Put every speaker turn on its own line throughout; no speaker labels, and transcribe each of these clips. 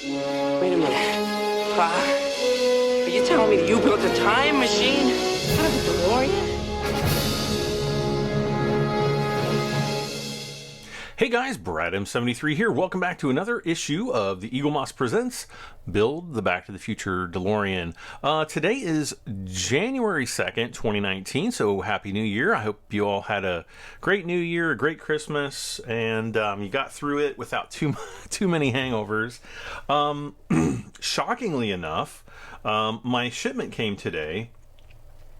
Wait a minute. Are you telling me that you built a time machine out of a DeLorean?
Hey guys, Brad M73 here. Welcome back to another issue of the Eaglemoss Presents Build the Back to the Future DeLorean. Today is January 2nd, 2019, so Happy New Year. I hope you all had a great New Year, a great Christmas, and you got through it without too many hangovers. Shockingly enough, my shipment came today,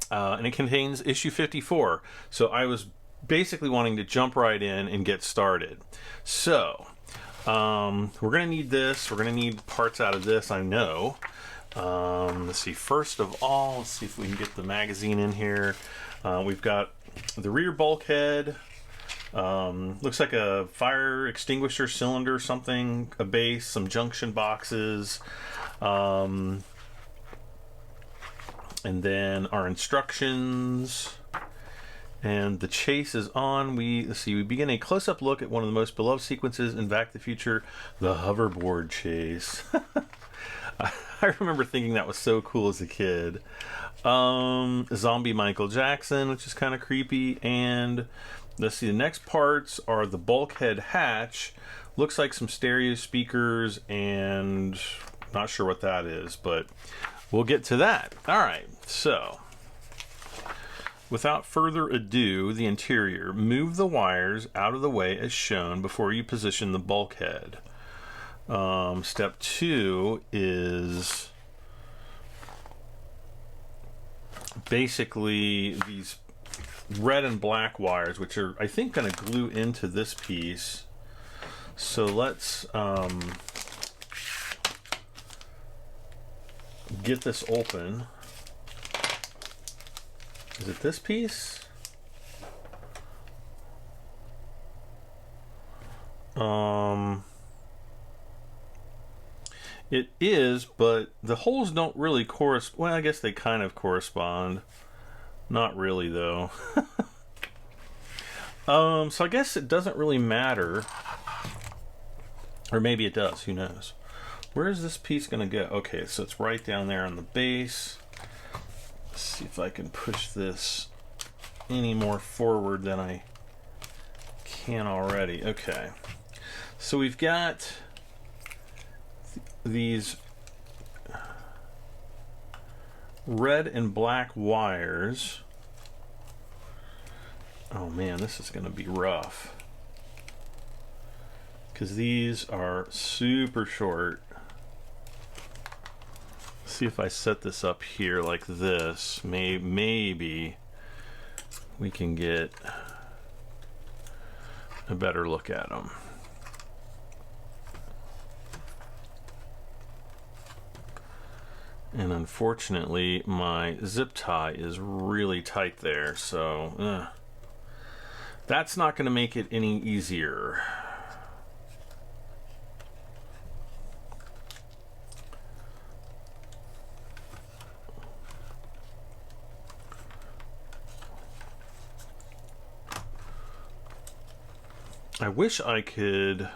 and it contains issue 54, so I was basically wanting to jump right in and get started. So we're gonna need this. We're gonna need parts out of this, I know. Let's see, first of all, let's see if we can get the magazine in here. We've got the rear bulkhead, looks like a fire extinguisher cylinder or something, a base, some junction boxes, and then our instructions. And the chase is on. We begin a close-up look at one of the most beloved sequences in Back to the Future, the hoverboard chase. I remember thinking that was so cool as a kid. Zombie Michael Jackson, which is kind of creepy. And let's see, the next parts are the bulkhead hatch. Looks like some stereo speakers, and not sure what that is, but we'll get to that. All right, so without further ado, the interior. Move the wires out of the way as shown before you position the bulkhead. Step 2 is basically these red and black wires, which are, I think, going to glue into this piece. So let's get this open. Is it this piece? It is, but the holes don't really correspond. Well, I guess they kind of correspond. Not really, though. So I guess it doesn't really matter. Or maybe it does, who knows. Where is this piece going to go? Okay, so it's right down there on the base. Let's see if I can push this any more forward than I can already. Okay, so we've got these red and black wires. Oh man, this is going to be rough because these are super short. See if I set this up here like this, maybe we can get a better look at them. And unfortunately my zip tie is really tight there, so that's not going to make it any easier. I wish I could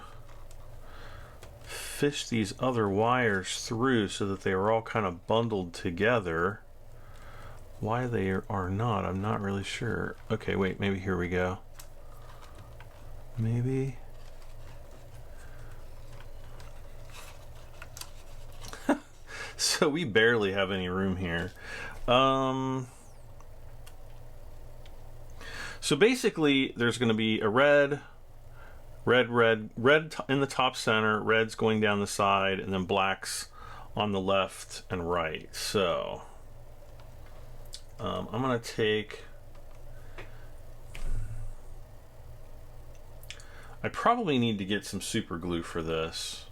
fish these other wires through so that they are all kind of bundled together. Why they are not, I'm not really sure. Okay, wait, maybe here we go. Maybe. So we barely have any room here. So basically there's going to be a red in the top center, red's going down the side, and then blacks on the left and right. So I'm gonna take, I probably need to get some super glue for this.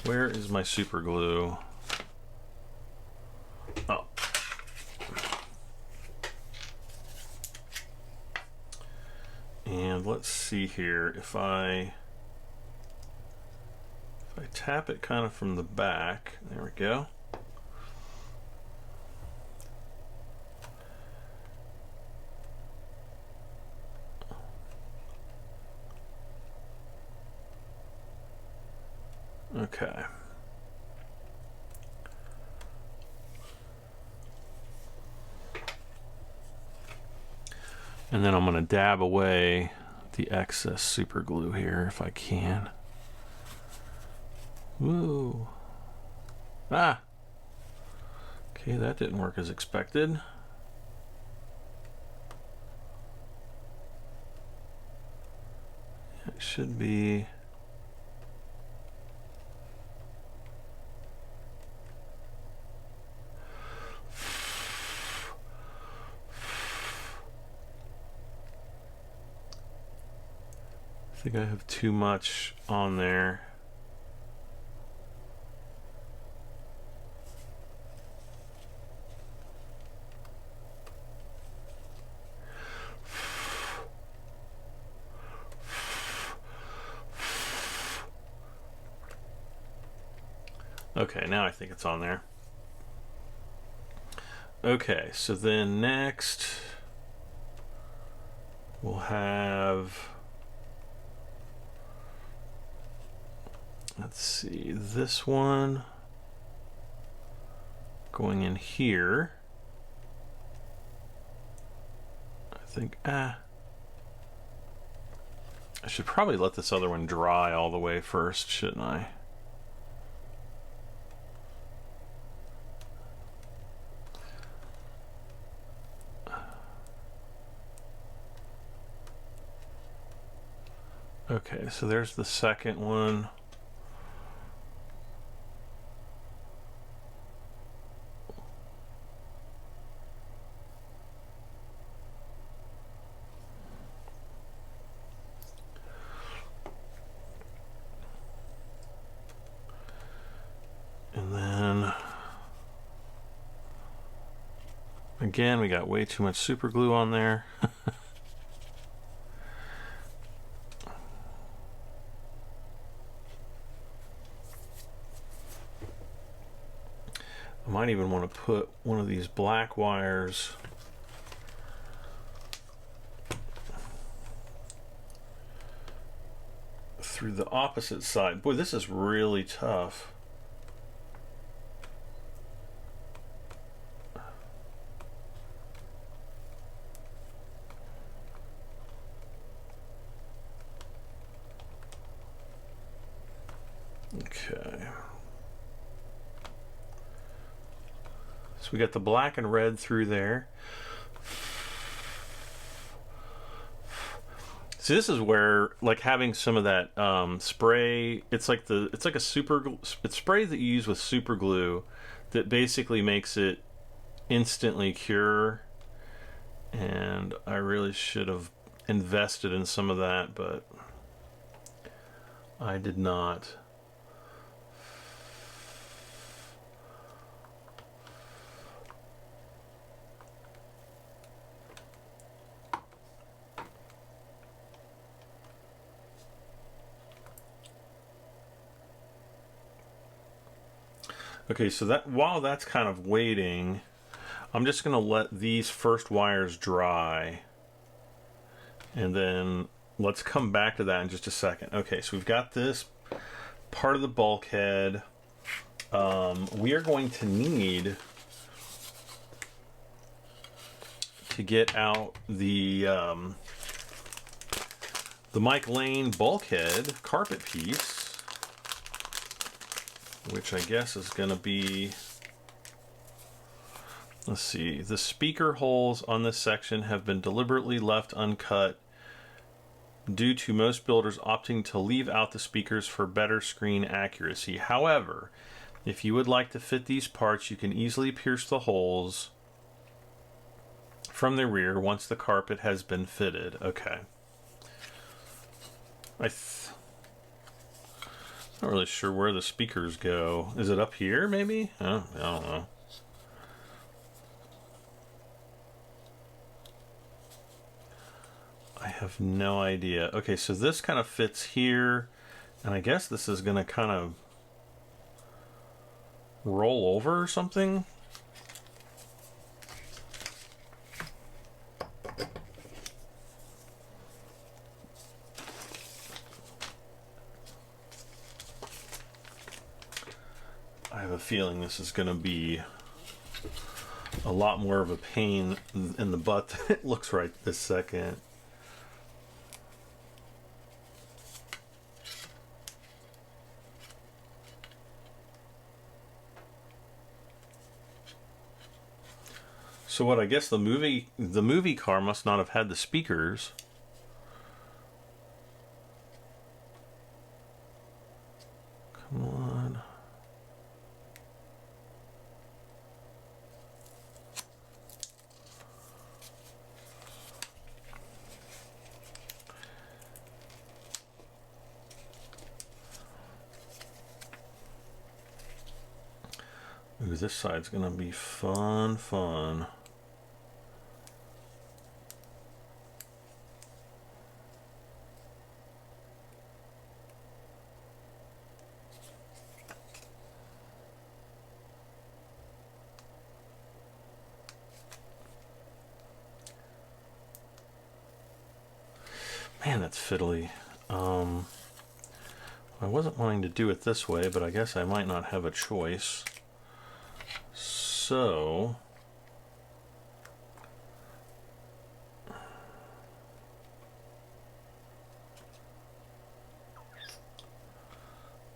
Where is my super glue? Oh, and let's see here, if I tap it kind of from the back, there we go. Okay. And then I'm going to dab away the excess super glue here if I can. Woo. Ah! Okay, that didn't work as expected. It should be... I think I have too much on there. Okay, now I think it's on there. Okay, so then next we'll have, let's see, this one going in here. I think, I should probably let this other one dry all the way first, shouldn't I? Okay, so there's the second one. And then again, we got way too much super glue on there. I might even want to put one of these black wires through the opposite side. Boy, this is really tough. Okay. So we got the black and red through there. So this is where, like, having some of that spray, it's like a it's spray that you use with super glue that basically makes it instantly cure. And I really should have invested in some of that, but I did not. Okay, so that while that's kind of waiting, I'm just going to let these first wires dry, and then let's come back to that in just a second. Okay, so we've got this part of the bulkhead. We are going to need to get out the Mike Lane bulkhead carpet piece, which I guess is going to be, let's see, the speaker holes on this section have been deliberately left uncut due to most builders opting to leave out the speakers for better screen accuracy. However, if you would like to fit these parts, you can easily pierce the holes from the rear once the carpet has been fitted. Okay. Not really sure where the speakers go. Is it up here, maybe? Oh, I don't know. I have no idea. Okay, so this kind of fits here, and I guess this is going to kind of roll over or something. I have a feeling this is going to be a lot more of a pain in the butt than it looks right this second. So what, I guess the movie car must not have had the speakers. Come on. Ooh, this side's gonna be fun. Man, that's fiddly. I wasn't wanting to do it this way, but I guess I might not have a choice. So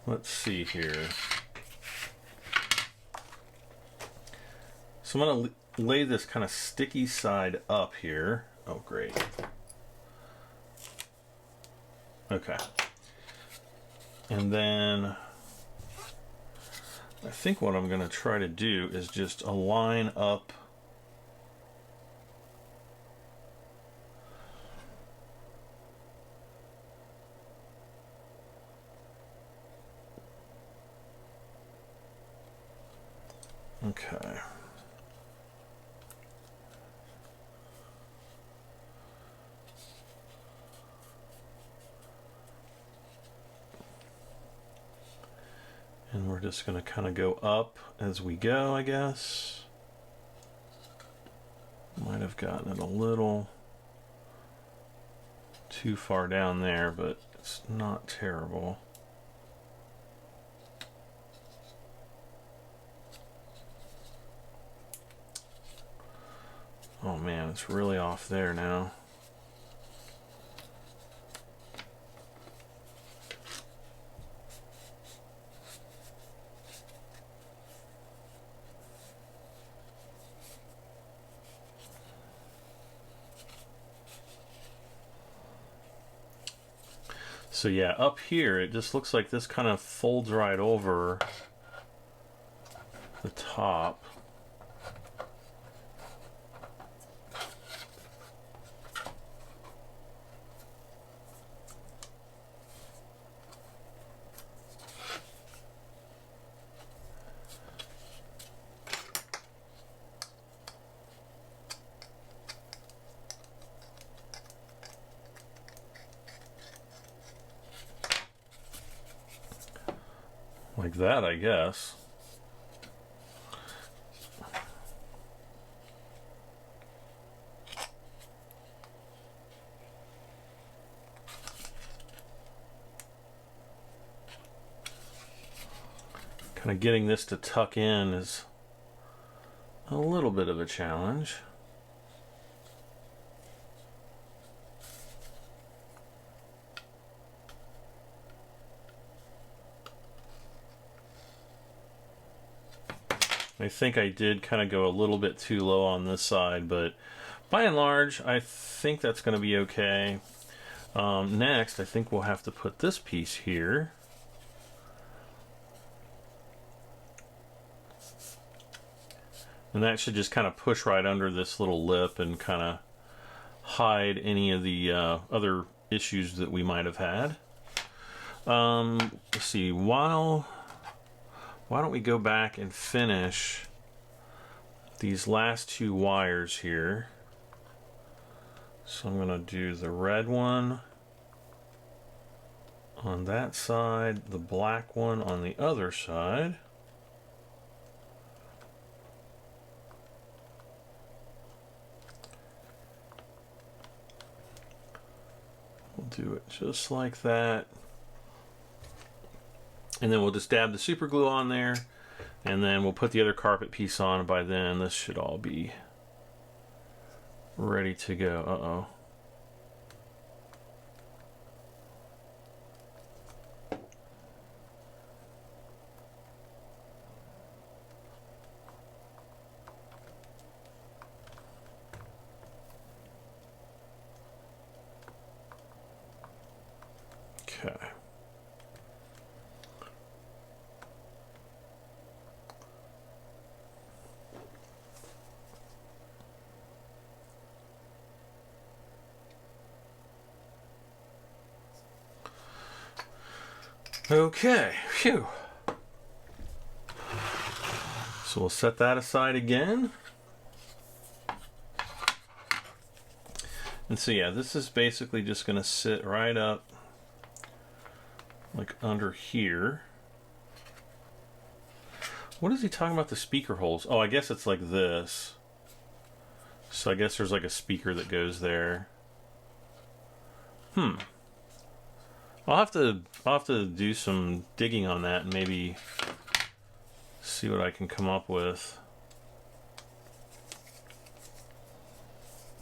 let's see here. So I'm going to lay this kind of sticky side up here. Oh, great. Okay. And then I think what I'm going to try to do is just align up okay. And we're just going to kind of go up as we go, I guess. Might have gotten it a little too far down there, but it's not terrible. Oh man, it's really off there now. So yeah, up here, it just looks like this kind of folds right over the top. Like that, I guess. Kind of getting this to tuck in is a little bit of a challenge. I think I did kind of go a little bit too low on this side, but by and large, I think that's going to be okay. Next, I think we'll have to put this piece here. And that should just kind of push right under this little lip and kind of hide any of the other issues that we might have had. Let's see, why don't we go back and finish these last two wires here. So I'm going to do the red one on that side, the black one on the other side. We'll do it just like that. And then we'll just dab the super glue on there, And then we'll put the other carpet piece on. By then, this should all be ready to go. Uh-oh. Okay. Okay, phew. So we'll set that aside again. And so yeah, this is basically just going to sit right up like under here. What is he talking about the speaker holes? Oh, I guess it's like this. So I guess there's like a speaker that goes there. I'll have to do some digging on that and maybe see what I can come up with.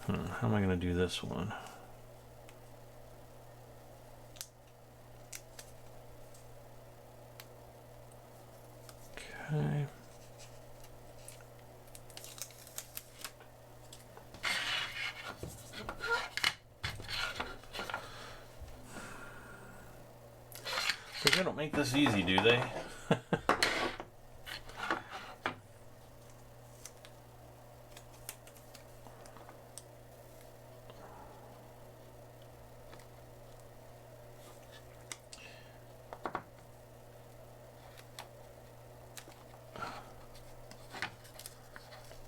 How am I going to do this one? Okay. They don't make this easy, do they?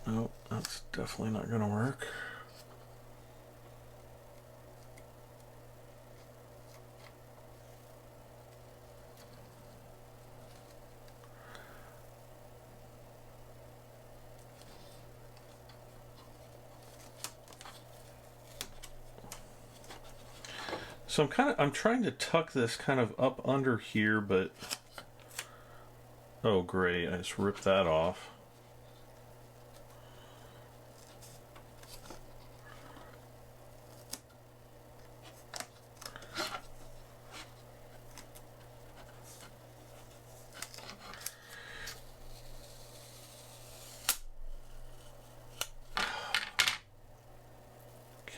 Nope, that's definitely not going to work. So I'm trying to tuck this kind of up under here, but oh great, I just ripped that off.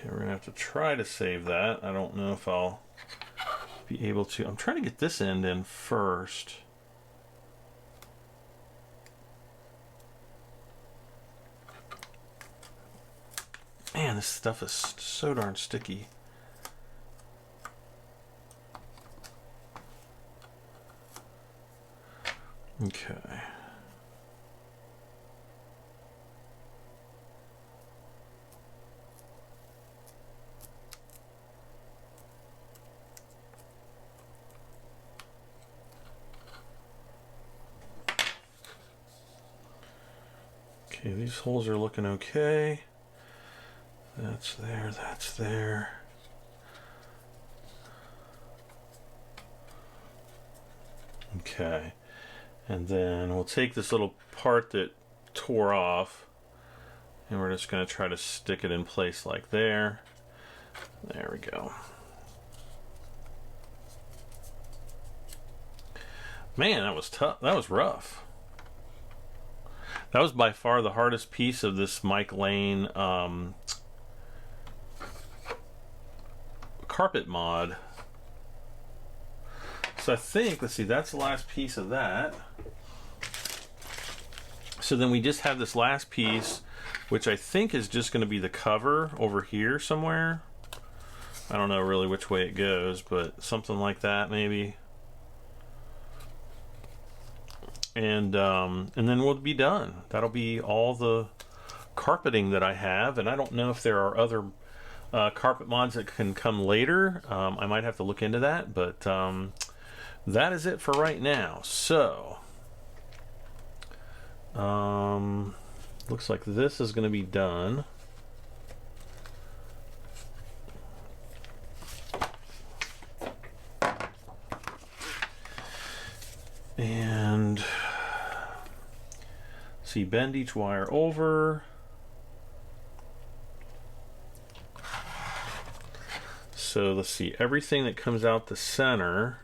Okay, we're gonna have to try to save that. I don't know if I'll be able to. I'm trying to get this end in first. Man, this stuff is so darn sticky. Okay. Okay, these holes are looking okay. That's there, that's there. Okay, and then we'll take this little part that tore off and we're just going to try to stick it in place like there. There we go. Man, that was tough. That was rough. That was by far the hardest piece of this Mike Lane carpet mod. So I think, let's see, that's the last piece of that. So then we just have this last piece, which I think is just going to be the cover over here somewhere. I don't know really which way it goes, but something like that maybe. And then we'll be done. That'll be all the carpeting that I have, and I don't know if there are other carpet mods that can come later. I might have to look into that, but that is it for right now. So looks like this is going to be done. And So you bend each wire over. So let's see, everything that comes out the center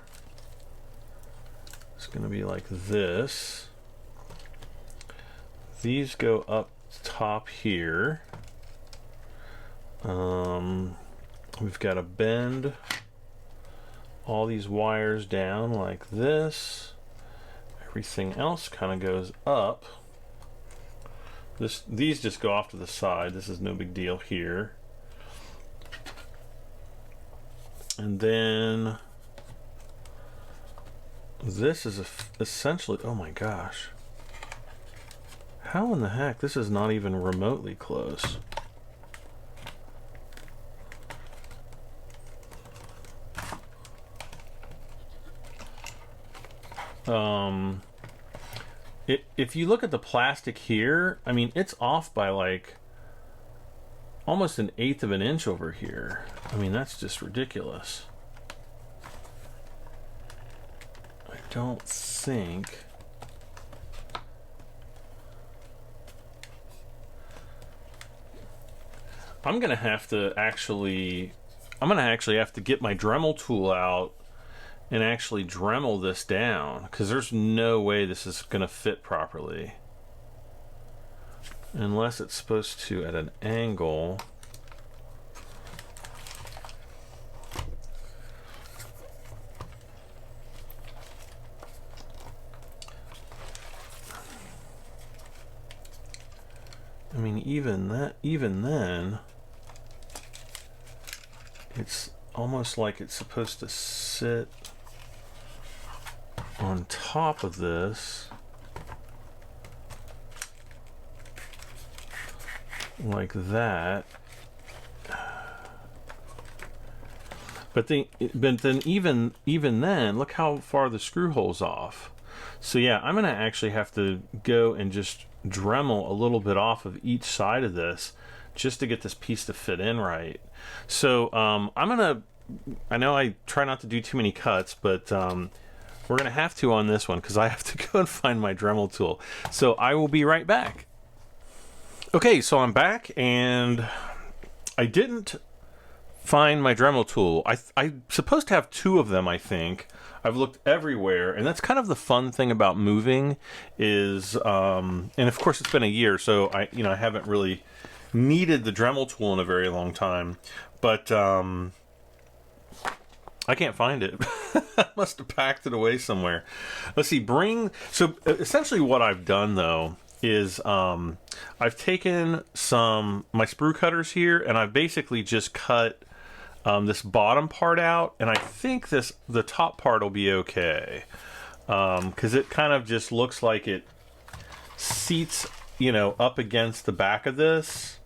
is going to be like this. These go up top here. We've got to bend all these wires down like this. Everything else kind of goes up. These just go off to the side. This is no big deal here. And then this is essentially, oh my gosh. How in the heck? This is not even remotely close. If you look at the plastic here, I mean, it's off by like almost 1/8 of an inch over here. I mean, that's just ridiculous. I don't think... I'm gonna actually have to get my Dremel tool out and actually Dremel this down, because there's no way this is gonna fit properly unless it's supposed to at an angle. I mean, even then, it's almost like it's supposed to sit on top of this like that. But then even then, look how far the screw hole's off. So yeah, I'm gonna actually have to go and just Dremel a little bit off of each side of this just to get this piece to fit in right. So I know I try not to do too many cuts, but we're gonna have to on this one because I have to go and find my Dremel tool. So I will be right back. Okay, so I'm back and I didn't find my Dremel tool. I'm supposed to have 2 of them, I think. I've looked everywhere, and that's kind of the fun thing about moving is, and of course it's been a year, so I haven't really needed the Dremel tool in a very long time, but I can't find it. I must have packed it away somewhere. Let's see, so essentially what I've done though is I've taken my sprue cutters here, and I've basically just cut this bottom part out, and I think the top part will be okay, because it kind of just looks like it seats, up against the back of this,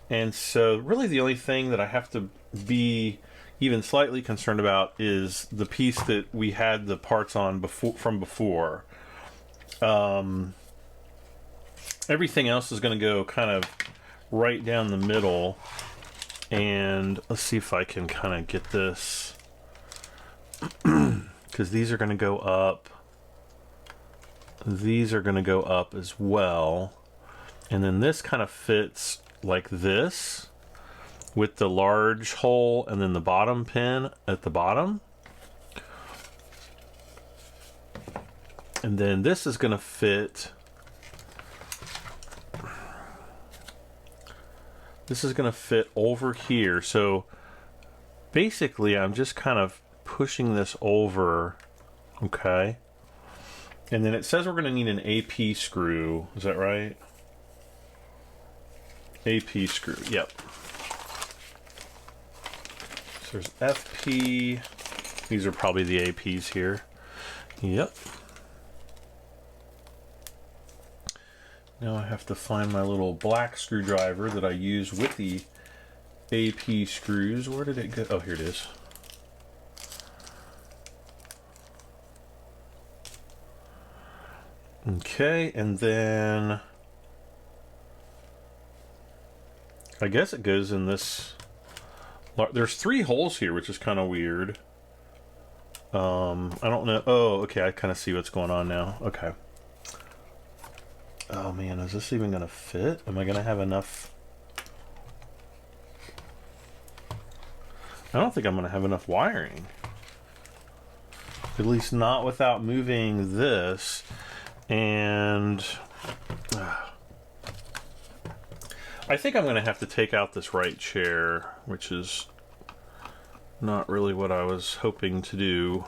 and so really the only thing that I have to be even slightly concerned about is the piece that we had the parts on from before. Everything else is going to go kind of right down the middle. And let's see if I can kind of get this, because these are going to go up. These are going to go up as well. And then this kind of fits like this with the large hole and then the bottom pin at the bottom. And then this is going to fit. This is going to fit over here. So basically I'm just kind of pushing this over. Okay. And then it says we're going to need an AP screw. Is that right? AP screw. Yep. So there's FP. These are probably the APs here. Yep. Now I have to find my little black screwdriver that I use with the AP screws. Where did it go? Oh, here it is. Okay, and then I guess it goes in this. There's 3 holes here, which is kind of weird. I don't know. Oh, okay, I kind of see what's going on now. Okay. Oh man, is this even gonna fit? Am I gonna have enough? I don't think I'm gonna have enough wiring. At least not without moving this. And I think I'm gonna have to take out this right chair, which is not really what I was hoping to do.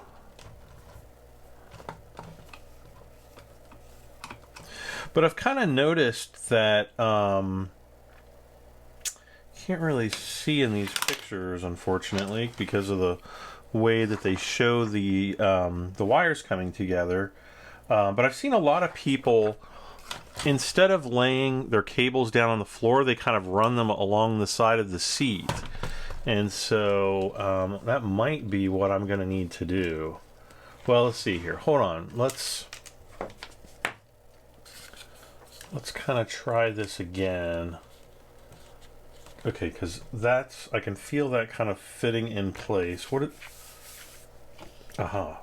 But I've kind of noticed that can't really see in these pictures, unfortunately, because of the way that they show the wires coming together. But I've seen a lot of people, instead of laying their cables down on the floor, they kind of run them along the side of the seat. And so that might be what I'm going to need to do. Well, let's see here. Hold on. Let's kind of try this again. Okay, because that's, I can feel that kind of fitting in place. What it, aha.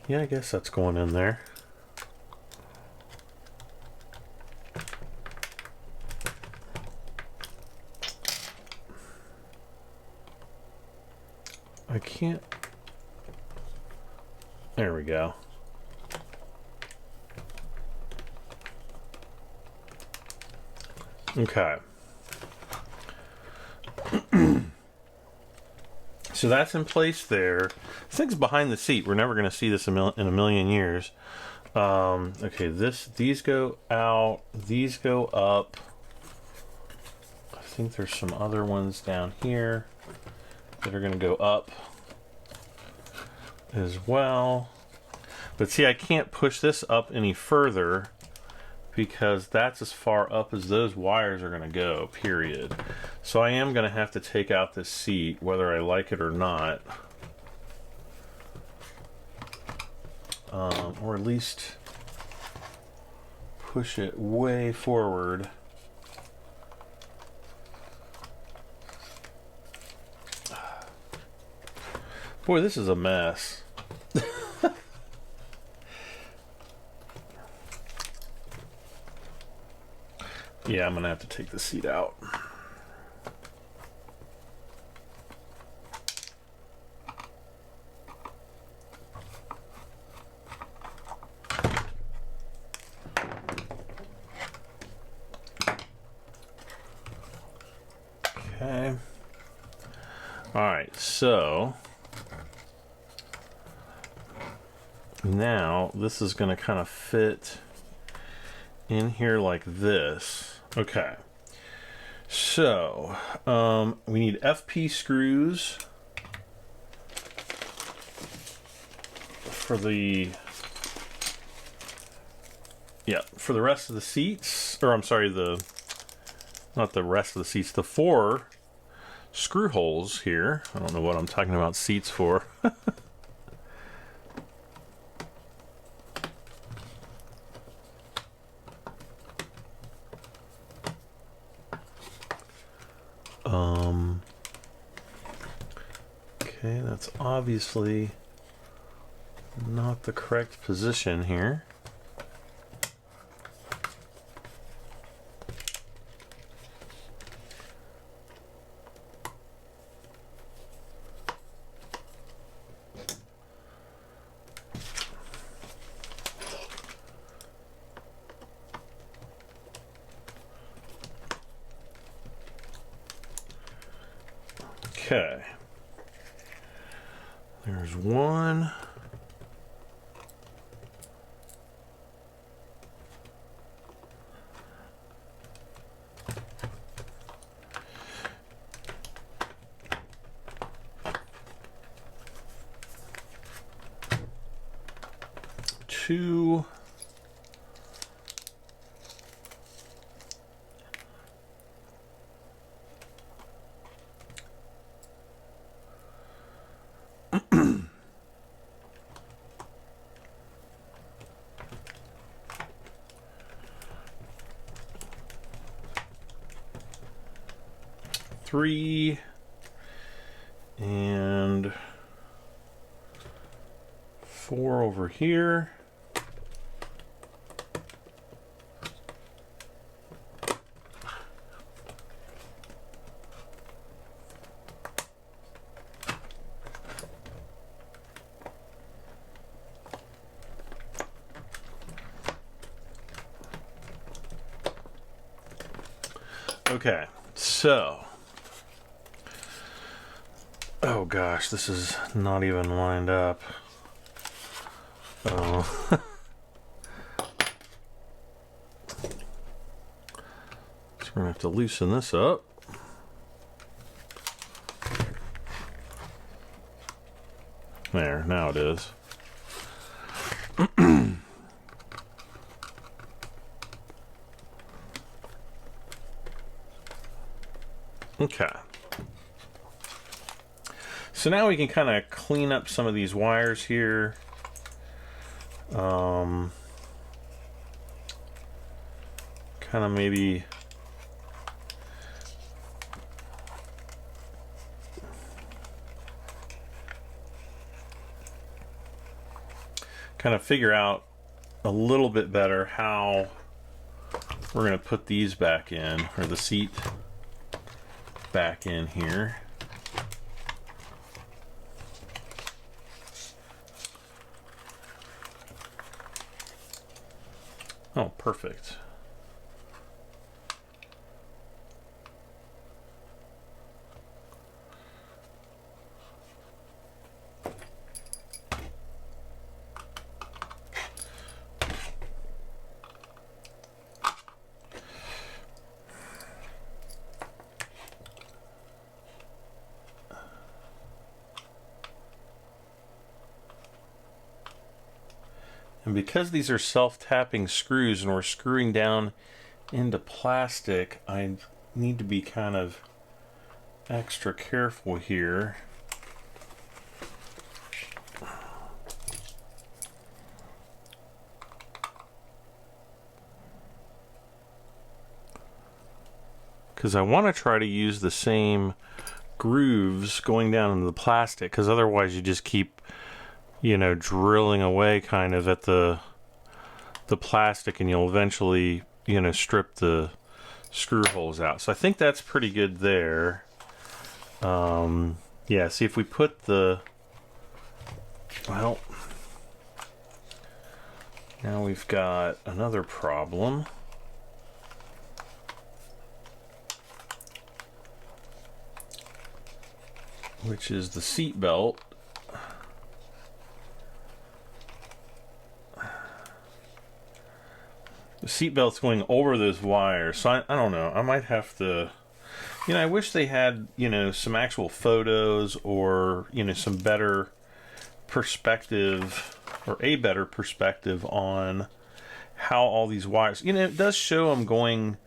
Yeah, I guess that's going in there. I can't. There we go. Okay. So that's in place there. This thing's behind the seat. We're never going to see this in a million years. Okay, these go out. These go up. I think there's some other ones down here that are going to go up as well. But see, I can't push this up any further because that's as far up as those wires are going to go, period. So I am going to have to take out this seat, whether I like it or not. Or at least push it way forward. Boy, this is a mess. Yeah, I'm gonna have to take the seat out. Okay. All right, so now this is going to kind of fit in here like this. Okay, so we need FP screws for the rest of the seats, or I'm sorry, not the rest of the seats, the 4 screw holes here. I don't know what I'm talking about seats for. Okay, that's obviously not the correct position here. Okay, there's one. Two. 3 and 4 over here. Okay, so, oh gosh, this is not even lined up. Oh. So we're gonna have to loosen this up. There, now it is. Okay. So now we can kind of clean up some of these wires here. Kind of maybe figure out a little bit better how we're going to put these back in, or the seat back in here. Oh, perfect. And because these are self-tapping screws and we're screwing down into plastic, I need to be kind of extra careful here. Because I want to try to use the same grooves going down into the plastic, because otherwise you just keep, you know, drilling away kind of at the plastic, and you'll eventually, you know, strip the screw holes out. So I think that's pretty good there. Yeah, see if we put the, well, now we've got another problem. Which is the seat belt. The seat belt's going over those wires, so I don't know. I might have to, you know, I wish they had, you know, some actual photos, or, you know, some better perspective, or a better perspective on how all these wires, you know, it does show them going,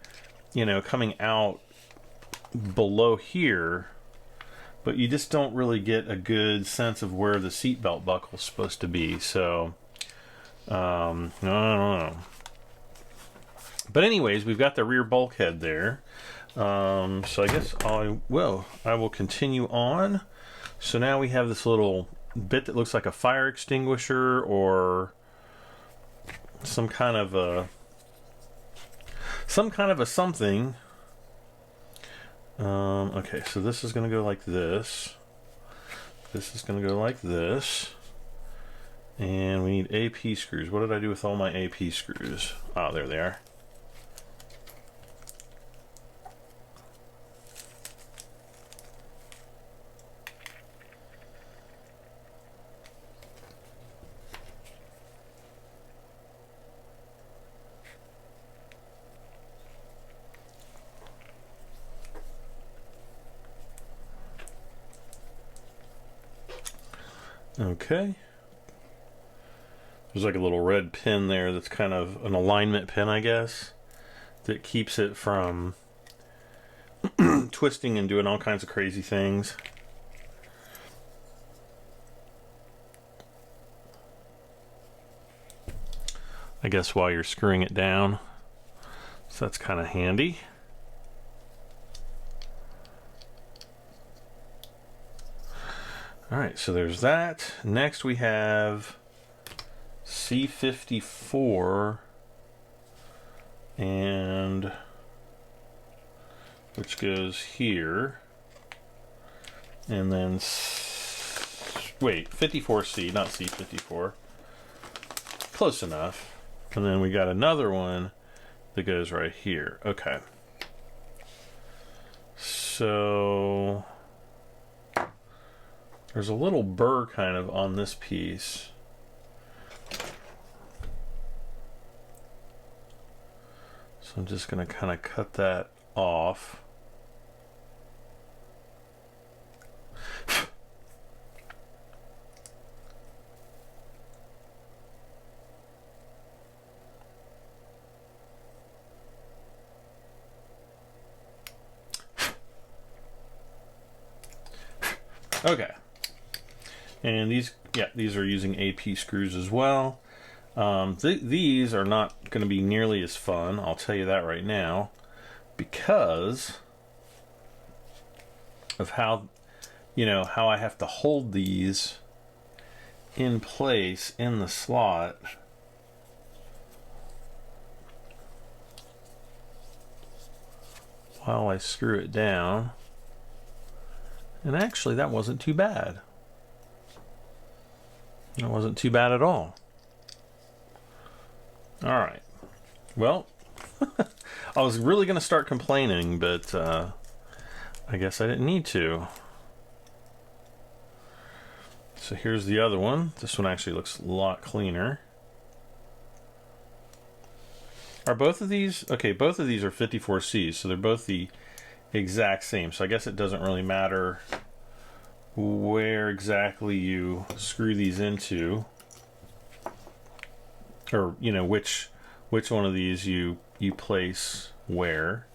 you know, coming out below here, but you just don't really get a good sense of where the seat belt buckle is supposed to be. So, I don't know. But anyways, we've got the rear bulkhead there. So I guess I will continue on. So now we have this little bit that looks like a fire extinguisher, or some kind of a something. Okay, so this is going to go like this. This is going to go like this. And we need AP screws. What did I do with all my AP screws? Oh, there they are. Okay. There's like a little red pin there that's kind of an alignment pin, I guess, that keeps it from twisting and doing all kinds of crazy things. I guess while you're screwing it down. So that's kind of handy. All right, so there's that. Next we have C54, and which goes here, and then wait, 54C, not C54. Close enough. And then we got another one that goes right here. Okay. So there's a little burr kind of on this piece. So I'm just going to kind of cut that off. Okay. And these are using AP screws as well. These are not going to be nearly as fun, I'll tell you that right now, because of how, how I have to hold these in place in the slot. While I screw it down. And actually, that wasn't too bad. That wasn't too bad at all. All right. Well, I was really going to start complaining, but I guess I didn't need to. So here's the other one. This one actually looks a lot cleaner. Are both of these? Okay, both of these are 54Cs, so they're both the exact same. So I guess it doesn't really matter where exactly you screw these into, or which one of these you place where,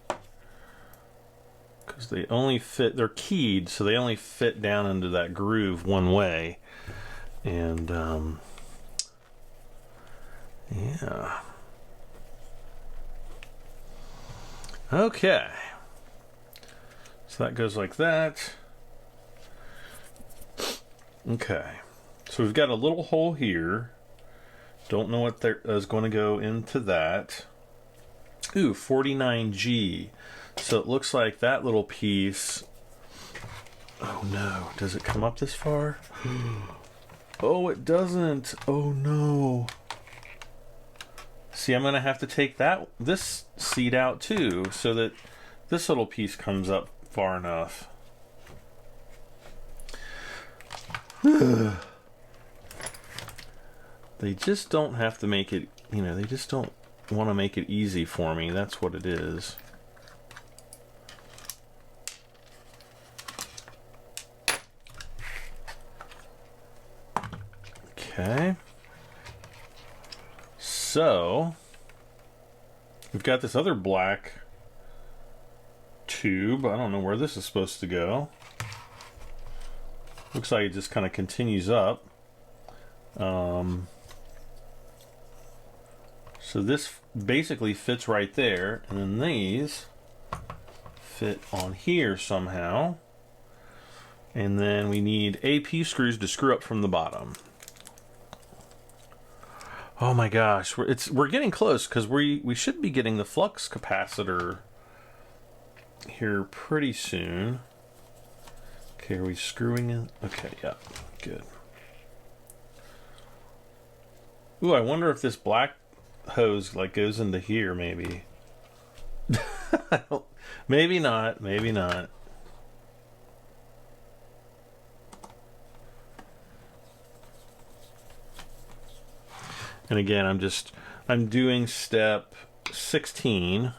because they only fit, they're keyed, so they only fit down into that groove one way. And yeah, okay, so that goes like that. Okay, so we've got a little hole here. Don't know what there is going to go into that. Ooh, 49G. So it looks like that little piece. Oh no, does it come up this far? Oh, it doesn't. Oh no. See, I'm going to have to take this seat out too, so that this little piece comes up far enough. They just don't have to make it, they just don't want to make it easy for me. That's what it is. Okay. So, we've got this other black tube. I don't know where this is supposed to go. Looks like it just kind of continues up. So this basically fits right there, and then these fit on here somehow. And then we need AP screws to screw up from the bottom. Oh my gosh, we're getting close, because we should be getting the flux capacitor here pretty soon. Okay, are we screwing in? Okay, yeah, good. Ooh, I wonder if this black hose goes into here, maybe. Maybe not, maybe not. And again, I'm doing step 16.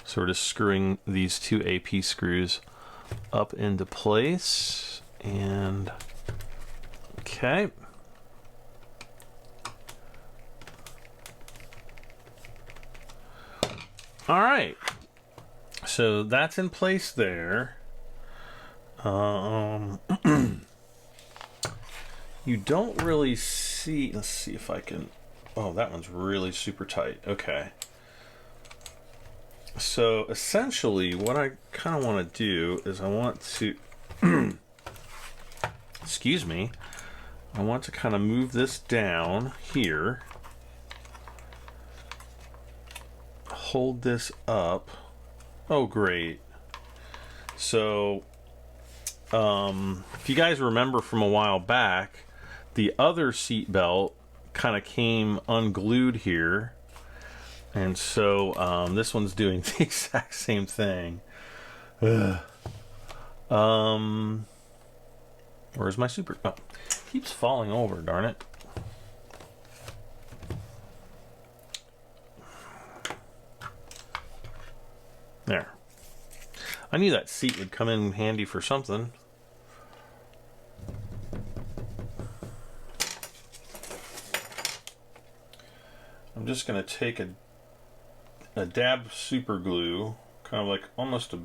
So we're just screwing these two AP screws up into place, and okay. All right, so that's in place there. You don't really see, let's see if I can, oh, that one's really super tight. Okay. So essentially what I kind of want to do is I want to excuse me, I want to kind of move this down here. Hold this up. Oh, great. So, if you guys remember from a while back, the other seat belt kind of came unglued here. And so, this one's doing the exact same thing. Where's my super? Oh, keeps falling over, darn it. There. I knew that seat would come in handy for something. I'm just going to take a dab of super glue, kind of like almost a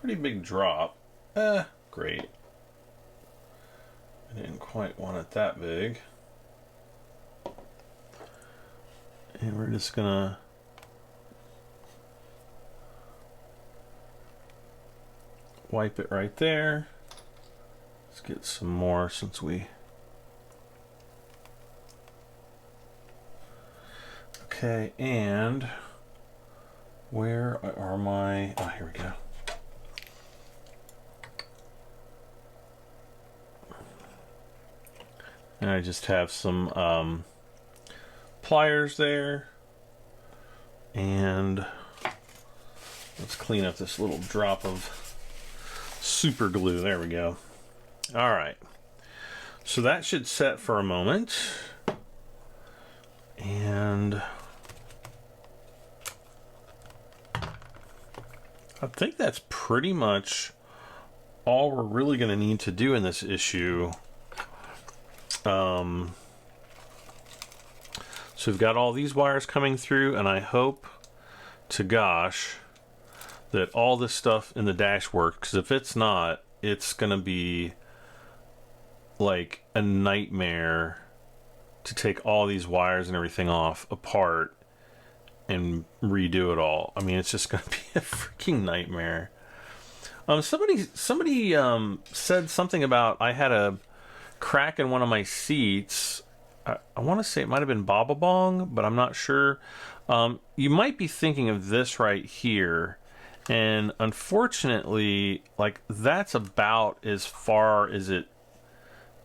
pretty big drop. Great. I didn't quite want it that big. And we're just going to wipe it right there. Let's get some more since we... Okay, and where are my... Oh, here we go. And I just have some pliers there. And let's clean up this little drop of super glue. There we go. All right. So that should set for a moment. And I think that's pretty much all we're really going to need to do in this issue. So we've got all these wires coming through, and I hope to gosh that all this stuff in the dash works, because if it's not, it's going to be like a nightmare to take all these wires and everything off apart and redo it all. I mean, it's just going to be a freaking nightmare. Somebody said something about I had a crack in one of my seats. I want to say it might have been Baba Bong, but I'm not sure. You might be thinking of this right here. And unfortunately, like, that's about as far as it,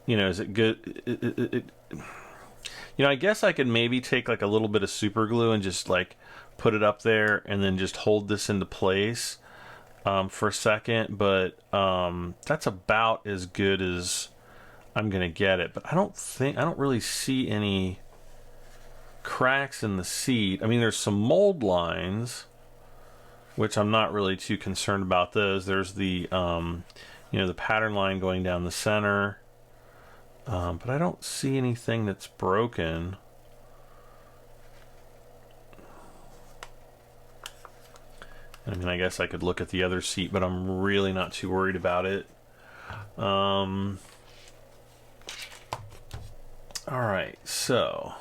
you know, is it good? You know, I guess I could maybe take like a little bit of super glue and just like put it up there and then just hold this into place for a second. But that's about as good as I'm going to get it. But I don't really see any cracks in the seat. I mean, there's some mold lines, which I'm not really too concerned about those. There's the, you know, the pattern line going down the center. But I don't see anything that's broken. I mean, I guess I could look at the other seat, but I'm really not too worried about it. All right, so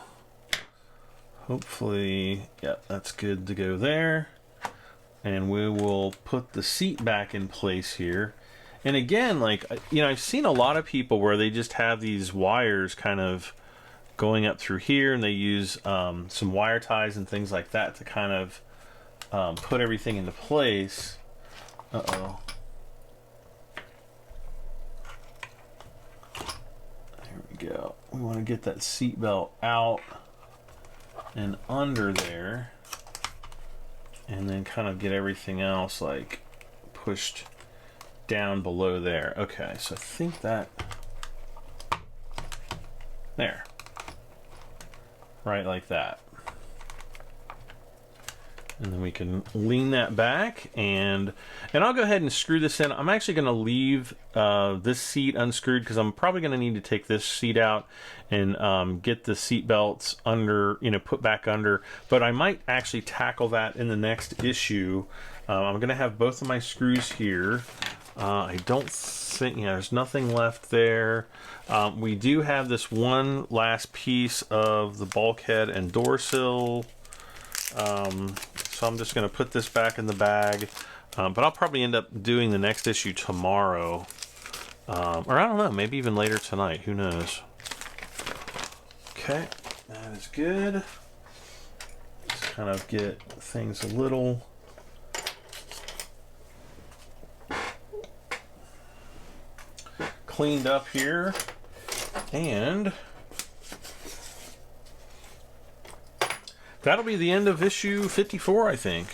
hopefully, yeah, that's good to go there. And we will put the seat back in place here. And again, like, you know, I've seen a lot of people where they just have these wires kind of going up through here, and they use some wire ties and things like that to kind of put everything into place. Uh-oh. There we go. We want to get that seat belt out and under there, and then kind of get everything else like pushed down below there. Okay, so I think that there, right like that, and then we can lean that back, and I'll go ahead and screw this in. I'm actually going to leave this seat unscrewed because I'm probably going to need to take this seat out and get the seat belts under, you know, put back under, but I might actually tackle that in the next issue. I'm going to have both of my screws here. I don't think, yeah, there's nothing left there. We do have this one last piece of the bulkhead and door sill. So I'm just going to put this back in the bag. But I'll probably end up doing the next issue tomorrow. Or I don't know, maybe even later tonight. Who knows? Okay, that is good. Just kind of get things a little cleaned up here, and that'll be the end of issue 54, I think.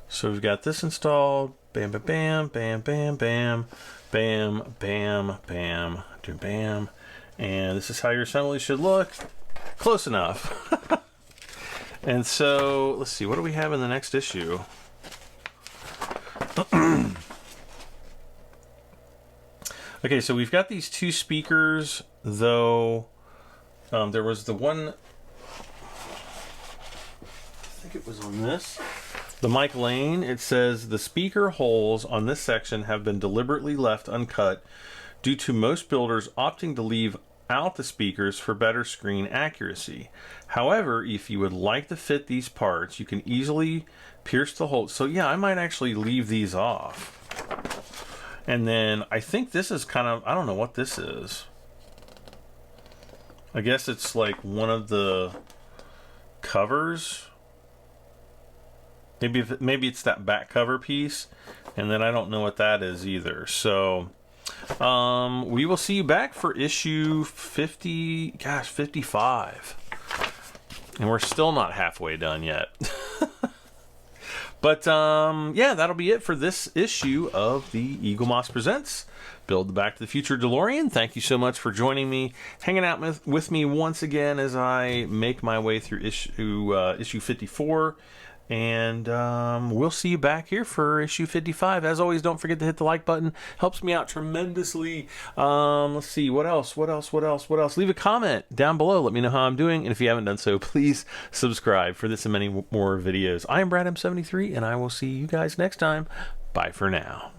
So we've got this installed. Bam, bam, bam, bam, bam, bam, bam, bam, bam, do bam. And this is how your assembly should look. Close enough. And so, let's see, what do we have in the next issue? Okay, so we've got these two speakers, though there was the one, I think it was on this, the Mike Lane. It says the speaker holes on this section have been deliberately left uncut due to most builders opting to leave out the speakers for better screen accuracy. However, if you would like to fit these parts, you can easily pierce the hole. So yeah, I might actually leave these off. And then I think this is kind of, I don't know what this is. I guess it's like one of the covers. Maybe it's that back cover piece. And then I don't know what that is either. So we will see you back for issue 55. And we're still not halfway done yet. But yeah, that'll be it for this issue of the Eagle Moss Presents Build the Back to the Future DeLorean. Thank you so much for joining me, hanging out with me once again as I make my way through issue 54. And we'll see you back here for issue 55. As always, don't forget to hit the like button. Helps me out tremendously. Let's see, what else? Leave a comment down below. Let me know how I'm doing. And if you haven't done so, please subscribe for this and many more videos. I am Brad M73, and I will see you guys next time. Bye for now.